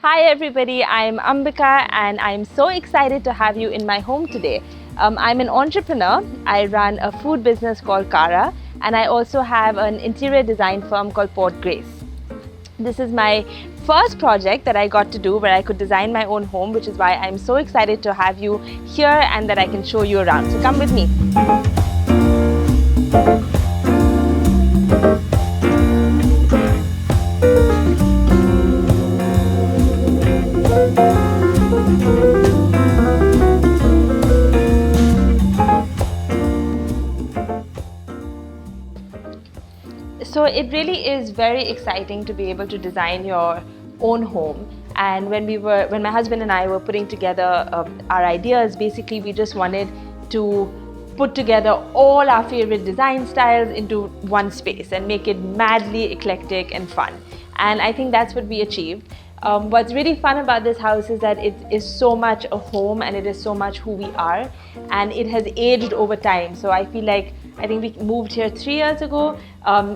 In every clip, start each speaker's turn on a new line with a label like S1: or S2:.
S1: Hi everybody, I'm Ambika and I'm so excited to have you in my home today. I'm an entrepreneur. I run a food business called Kara and I also have an interior design firm called Porte Grace. This is my first project that I got to do where I could design my own home, which is why I'm so excited to have you here and that I can show you around. So come with me. So it really is very exciting to be able to design your own home. And when my husband and I were putting together our ideas, basically we just wanted to put together all our favorite design styles into one space and make it madly eclectic and fun. And I think that's what we achieved. What's really fun about this house is that it is so much a home and it is so much who we are, and it has aged over time. So I think we moved here 3 years ago.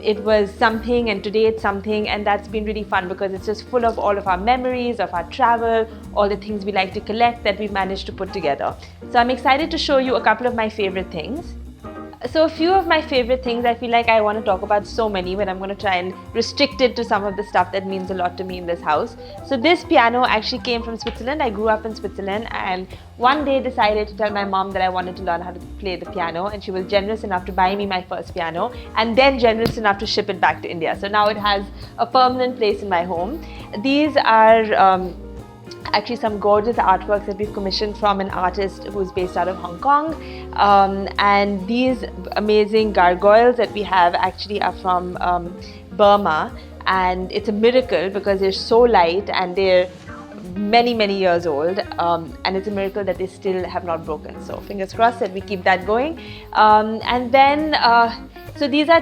S1: It was something and today it's something, and that's been really fun because it's just full of all of our memories of our travel, all the things we like to collect that we've managed to put together. So I'm excited to show you a couple of my favorite things. So a few of my favorite things, I feel like I want to talk about so many, but I'm going to try and restrict it to some of the stuff that means a lot to me in this house. So this piano actually came from Switzerland. I grew up in Switzerland and one day decided to tell my mom that I wanted to learn how to play the piano, and she was generous enough to buy me my first piano and then generous enough to ship it back to India. So now it has a permanent place in my home. These are actually some gorgeous artworks that we've commissioned from an artist who's based out of Hong Kong, and these amazing gargoyles that we have actually are from Burma, and it's a miracle because they're so light and they're many years old, and it's a miracle that they still have not broken. So fingers crossed that we keep that going. And then so these are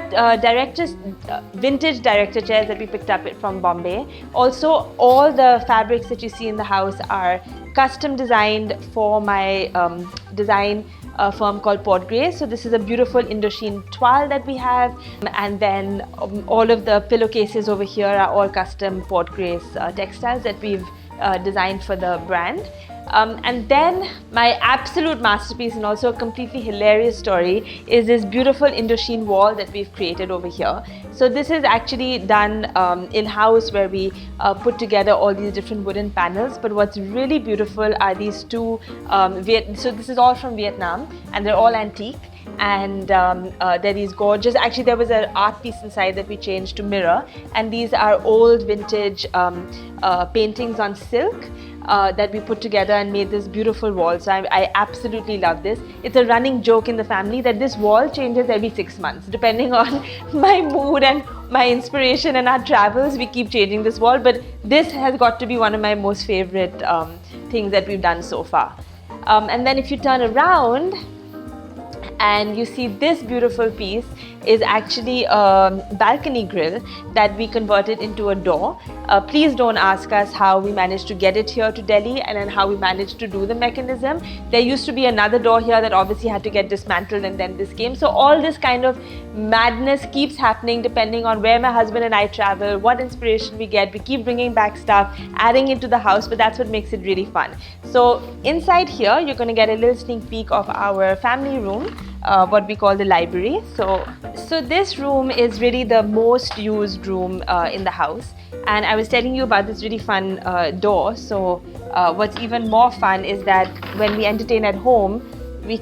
S1: vintage director chairs that we picked up from Bombay. Also, all the fabrics that you see in the house are custom designed for my design firm called Porte Grace. So this is a beautiful Indochine toile that we have, and then all of the pillowcases over here are all custom Porte Grace textiles that we've designed for the brand. And then my absolute masterpiece and also a completely hilarious story is this beautiful Indochine wall that we've created over here. So this is actually done in-house, where we put together all these different wooden panels. But what's really beautiful are these two, so this is all from Vietnam and they're all antique. And they're these gorgeous, actually there was an art piece inside that we changed to mirror, and these are old vintage paintings on silk that we put together and made this beautiful wall. So I absolutely love this. It's a running joke in the family that this wall changes every 6 months. Depending on my mood and my inspiration and our travels, we keep changing this wall, but this has got to be one of my most favorite things that we've done so far. And then if you turn around and you see this beautiful piece is actually a balcony grill that we converted into a door. Please don't ask us how we managed to get it here to Delhi and then how we managed to do the mechanism. There used to be another door here that obviously had to get dismantled, and then this came. So all this kind of madness keeps happening depending on where my husband and I travel, what inspiration we get. We keep bringing back stuff, adding it to the house, but that's what makes it really fun. So inside here, you're going to get a little sneak peek of our family room, what we call the library. So this room is really the most used room in the house, and I was telling you about this really fun door. So what's even more fun is that when we entertain at home, we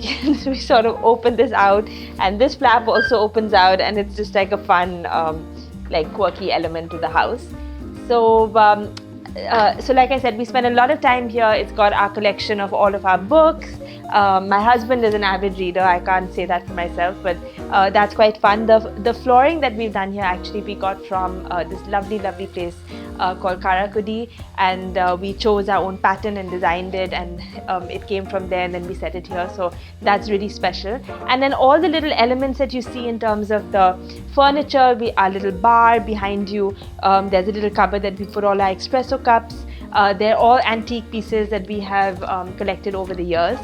S1: sort of open this out, and this flap also opens out, and it's just like a fun like quirky element to the house. So like I said, we spend a lot of time here. It's got our collection of all of our books. My husband is an avid reader. I can't say that for myself, but that's quite fun. The flooring that we've done here actually we got from this lovely place called Curated, and we chose our own pattern and designed it, and it came from there, and then we set it here. So that's really special. And then all the little elements that you see in terms of the furniture, our little bar behind you, there's a little cupboard that we put all our espresso cups. They're all antique pieces that we have collected over the years.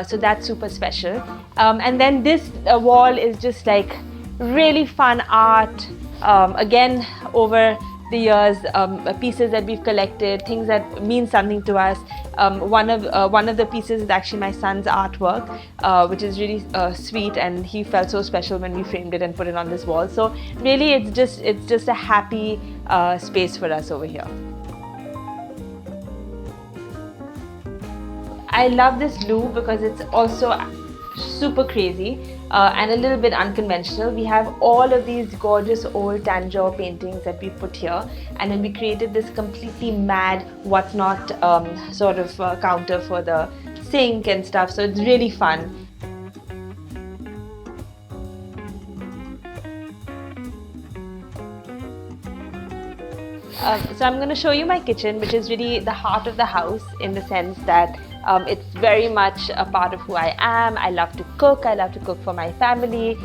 S1: So that's super special. And then this wall is just like really fun art, again over the years, pieces that we've collected, things that mean something to us. One of the pieces is actually my son's artwork, which is really sweet, and he felt so special when we framed it and put it on this wall. So really, it's just a happy space for us over here. I love this loo because it's also super crazy and a little bit unconventional. We have all of these gorgeous old Tanjore paintings that we put here, and then we created this completely mad whatnot sort of counter for the sink and stuff, so it's really fun. So I'm going to show you my kitchen, which is really the heart of the house, in the sense that it's very much a part of who I am. I love to cook. I love to cook for my family.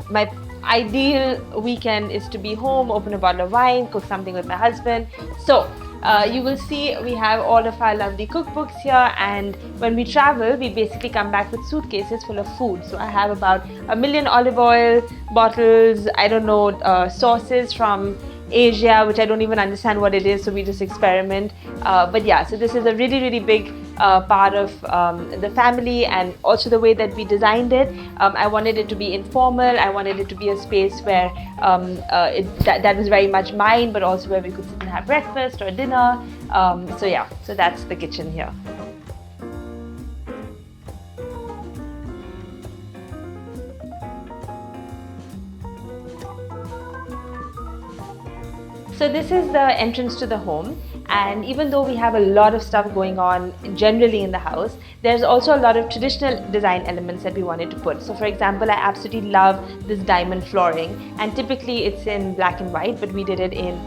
S1: My ideal weekend is to be home, open a bottle of wine, cook something with my husband. So you will see we have all of our lovely cookbooks here, and when we travel, we basically come back with suitcases full of food. So I have about 1 million olive oil bottles, I don't know, sauces from Asia, which I don't even understand what it is, so we just experiment. But yeah, so this is a really, really big part of the family, and also the way that we designed it. I wanted it to be informal. I wanted it to be a space where that was very much mine, but also where we could sit and have breakfast or dinner. So yeah, so that's the kitchen here. So this is the entrance to the home, and even though we have a lot of stuff going on generally in the house, there's also a lot of traditional design elements that we wanted to put. So for example, I absolutely love this diamond flooring, and typically it's in black and white, but we did it in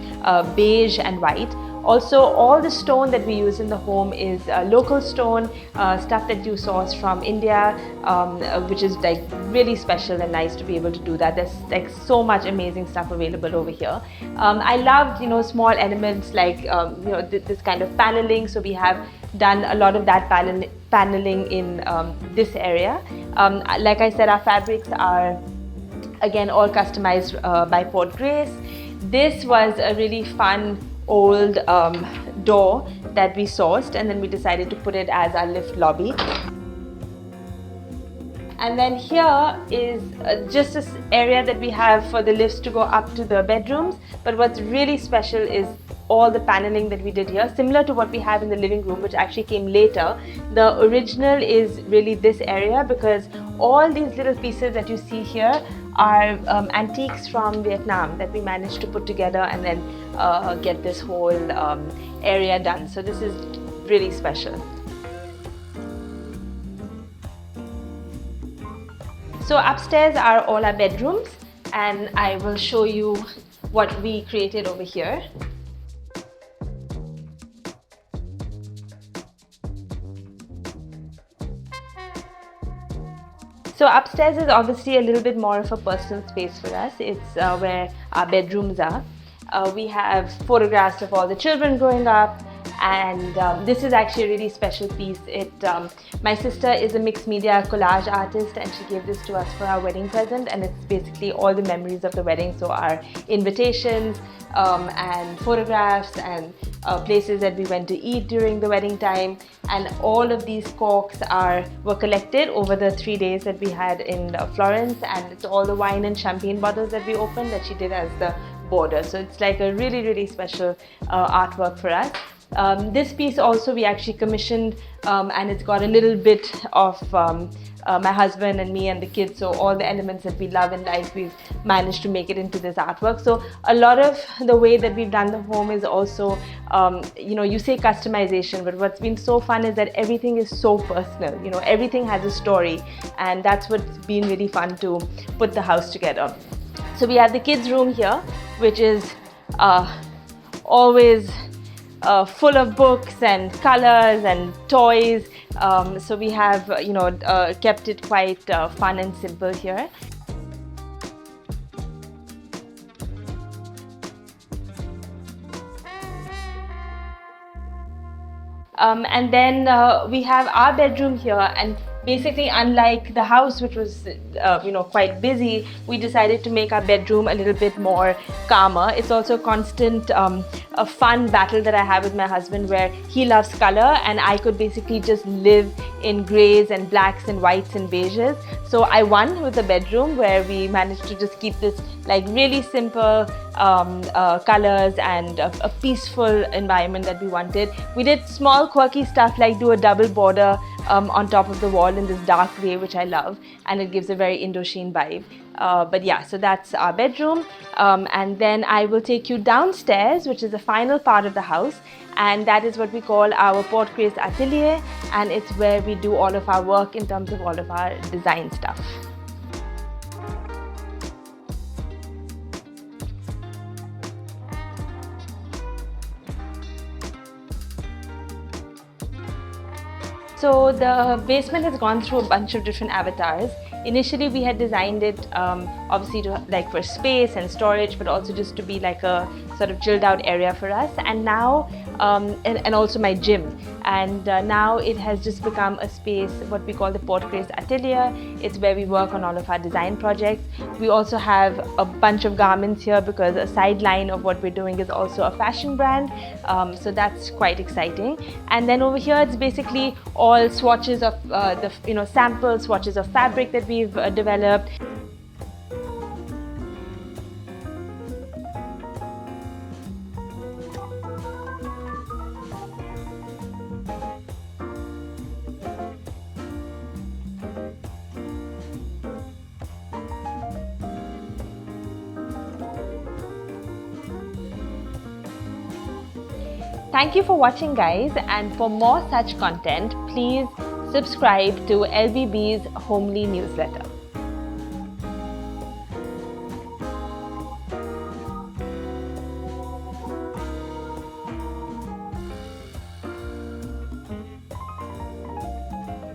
S1: beige and white. Also, all the stone that we use in the home is local stone, stuff that you source from India, which is like really special and nice to be able to do that. There's like so much amazing stuff available over here. I loved, small elements like, this kind of paneling. So we have done a lot of that paneling in this area. Like I said, our fabrics are again all customized by Porte Grace. This was a really fun old door that we sourced, and then we decided to put it as our lift lobby. And then here is just this area that we have for the lifts to go up to the bedrooms. But what's really special is all the paneling that we did here, similar to what we have in the living room, which actually came later. The original is really this area, because all these little pieces that you see here are antiques from Vietnam that we managed to put together and then get this whole area done. So this is really special. So upstairs are all our bedrooms, and I will show you what we created over here. So upstairs is obviously a little bit more of a personal space for us. It's where our bedrooms are. We have photographs of all the children growing up, and this is actually a really special piece. My sister is a mixed media collage artist, and she gave this to us for our wedding present, and it's basically all the memories of the wedding. So our invitations and photographs and places that we went to eat during the wedding time, and all of these corks were collected over the 3 days that we had in Florence, and it's all the wine and champagne bottles that we opened that she did as the border. So it's like a really, really special artwork for us. This piece also we actually commissioned, and it's got a little bit of my husband and me and the kids, so all the elements that we love in life, we've managed to make it into this artwork. So a lot of the way that we've done the home is also, you say customization, but what's been so fun is that everything is so personal. Everything has a story, and that's what's been really fun to put the house together. So we have the kids' room here, which is always full of books and colors and toys. So we have, kept it quite fun and simple here. And then we have our bedroom here, and basically, unlike the house, which was quite busy, we decided to make our bedroom a little bit more calmer. It's also a constant a fun battle that I have with my husband, where he loves color and I could basically just live in grays and blacks and whites and beiges. So I won with the bedroom, where we managed to just keep this like really simple colors and a peaceful environment that we wanted. We did small quirky stuff like do a double border on top of the wall in this dark grey, which I love, and it gives a very Indochine vibe. But yeah, so that's our bedroom, and then I will take you downstairs, which is the final part of the house, and that is what we call our Porte Grace Atelier, and it's where we do all of our work in terms of all of our design stuff. So the basement has gone through a bunch of different avatars. Initially, we had designed it obviously to like for space and storage, but also just to be like a sort of chilled out area for us. And now, and also my gym. And now it has just become a space, what we call the Porte Grace Atelier. It's where we work on all of our design projects. We also have a bunch of garments here because a sideline of what we're doing is also a fashion brand. So that's quite exciting. And then over here, it's basically all swatches of sample swatches of fabric that we've developed. Thank you for watching, guys, and for more such content, please subscribe to LBB's Homely newsletter.